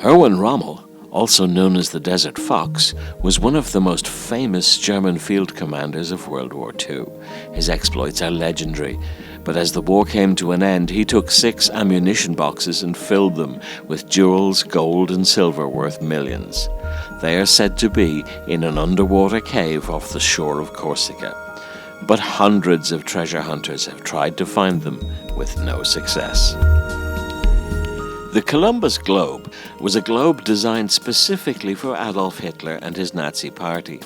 Erwin Rommel, also known as the Desert Fox, was one of the most famous German field commanders of World War II. His exploits are legendary, but as the war came to an end, he took 6 ammunition boxes and filled them with jewels, gold and silver worth millions. They are said to be in an underwater cave off the shore of Corsica, but hundreds of treasure hunters have tried to find them with no success. The Columbus Globe was a globe designed specifically for Adolf Hitler and his Nazi party.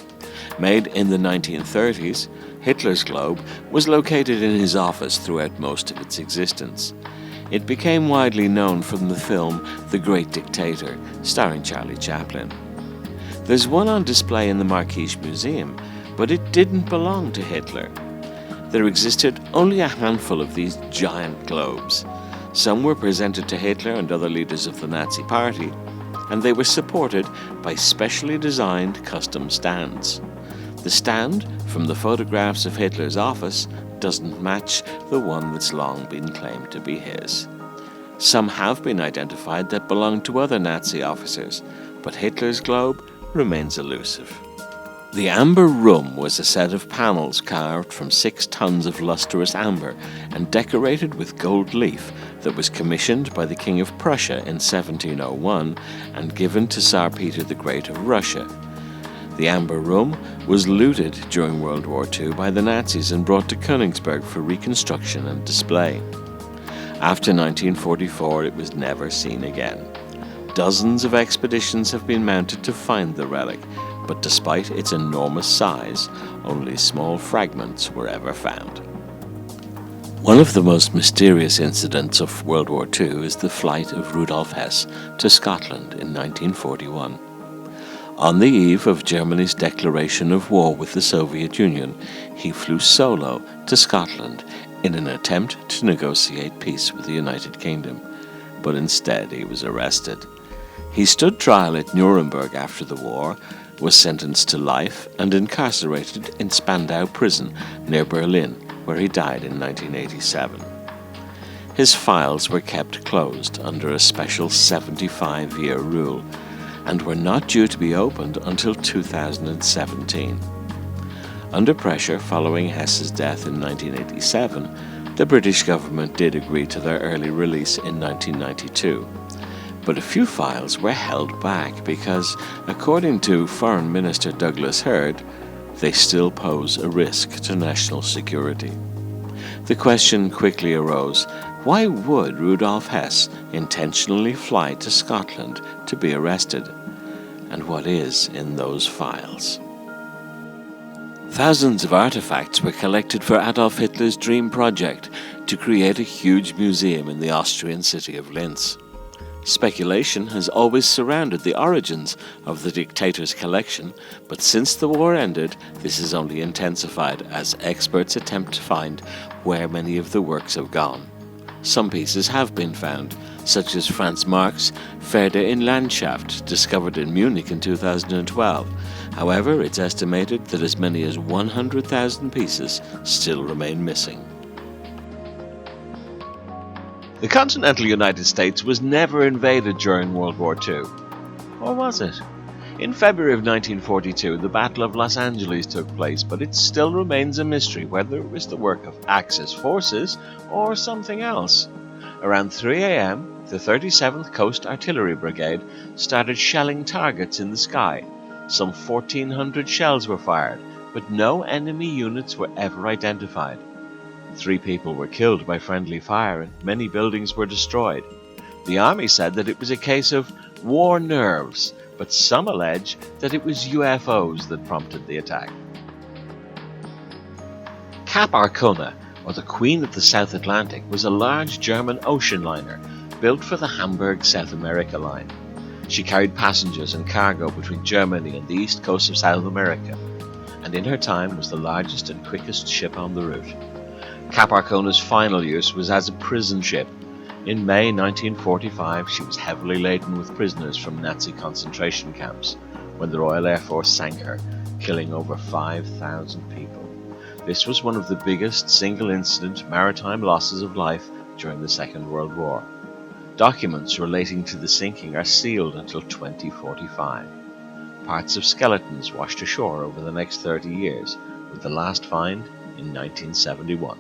Made in the 1930s, Hitler's globe was located in his office throughout most of its existence. It became widely known from the film The Great Dictator, starring Charlie Chaplin. There's one on display in the Marquise Museum, but it didn't belong to Hitler. There existed only a handful of these giant globes. Some were presented to Hitler and other leaders of the Nazi Party, and they were supported by specially designed custom stands. The stand from the photographs of Hitler's office doesn't match the one that's long been claimed to be his. Some have been identified that belong to other Nazi officers, but Hitler's globe remains elusive. The Amber Room was a set of panels carved from 6 tons of lustrous amber and decorated with gold leaf that was commissioned by the King of Prussia in 1701 and given to Tsar Peter the Great of Russia. The Amber Room was looted during World War II by the Nazis and brought to Königsberg for reconstruction and display. After 1944, it was never seen again. Dozens of expeditions have been mounted to find the relic, but despite its enormous size, only small fragments were ever found. One of the most mysterious incidents of World War II is the flight of Rudolf Hess to Scotland in 1941. On the eve of Germany's declaration of war with the Soviet Union, he flew solo to Scotland in an attempt to negotiate peace with the United Kingdom, but instead he was arrested. He stood trial at Nuremberg after the war, was sentenced to life and incarcerated in Spandau prison near Berlin, where he died in 1987. His files were kept closed under a special 75-year rule and were not due to be opened until 2017. Under pressure following Hess's death in 1987, the British government did agree to their early release in 1992. But a few files were held back because, according to Foreign Minister Douglas Hurd, they still pose a risk to national security. The question quickly arose, why would Rudolf Hess intentionally fly to Scotland to be arrested? And what is in those files? Thousands of artifacts were collected for Adolf Hitler's dream project to create a huge museum in the Austrian city of Linz. Speculation has always surrounded the origins of the dictator's collection, but since the war ended, this has only intensified as experts attempt to find where many of the works have gone. Some pieces have been found, such as Franz Marc's Pferde in Landschaft, discovered in Munich in 2012. However, it's estimated that as many as 100,000 pieces still remain missing. The continental United States was never invaded during World War II. Or was it? In February of 1942, the Battle of Los Angeles took place, but it still remains a mystery whether it was the work of Axis forces or something else. Around 3 a.m., the 37th Coast Artillery Brigade started shelling targets in the sky. Some 1,400 shells were fired, but no enemy units were ever identified. 3 people were killed by friendly fire and many buildings were destroyed. The army said that it was a case of war nerves, but some allege that it was UFOs that prompted the attack. Cap Arcona, or the Queen of the South Atlantic, was a large German ocean liner built for the Hamburg South America line. She carried passengers and cargo between Germany and the east coast of South America, and in her time was the largest and quickest ship on the route. Cap Arcona's final use was as a prison ship. In May 1945, she was heavily laden with prisoners from Nazi concentration camps when the Royal Air Force sank her, killing over 5,000 people. This was one of the biggest single-incident maritime losses of life during the Second World War. Documents relating to the sinking are sealed until 2045. Parts of skeletons washed ashore over the next 30 years, with the last find in 1971.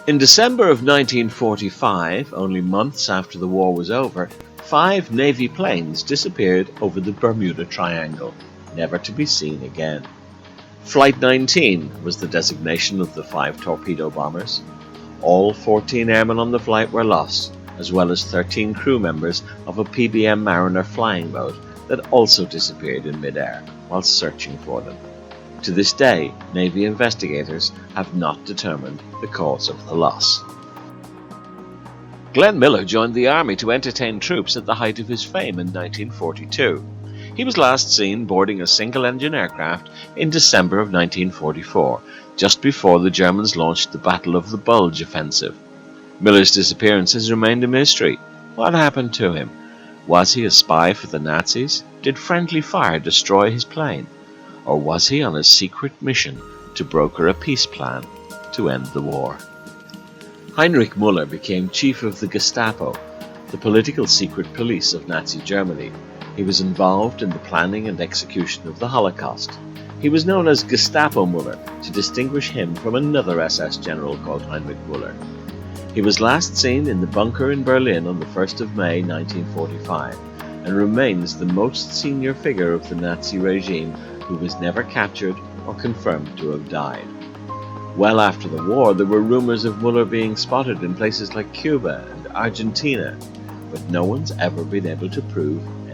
In December of 1945, only months after the war was over, 5 Navy planes disappeared over the Bermuda Triangle, never to be seen again. Flight 19 was the designation of the 5 torpedo bombers. All 14 airmen on the flight were lost, as well as 13 crew members of a PBM Mariner flying boat that also disappeared in midair while searching for them. To this day, Navy investigators have not determined the cause of the loss. Glenn Miller joined the Army to entertain troops at the height of his fame in 1942. He was last seen boarding a single-engine aircraft in December of 1944, just before the Germans launched the Battle of the Bulge offensive. Miller's disappearance has remained a mystery. What happened to him? Was he a spy for the Nazis? Did friendly fire destroy his plane? Or was he on a secret mission to broker a peace plan to end the war? Heinrich Mueller became chief of the Gestapo, the political secret police of Nazi Germany. He was involved in the planning and execution of the Holocaust. He was known as Gestapo Mueller to distinguish him from another SS general called Heinrich Mueller. He was last seen in the bunker in Berlin on the 1st of May 1945 and remains the most senior figure of the Nazi regime who was never captured or confirmed to have died. Well after the war, there were rumors of Mueller being spotted in places like Cuba and Argentina, but no one's ever been able to prove anything.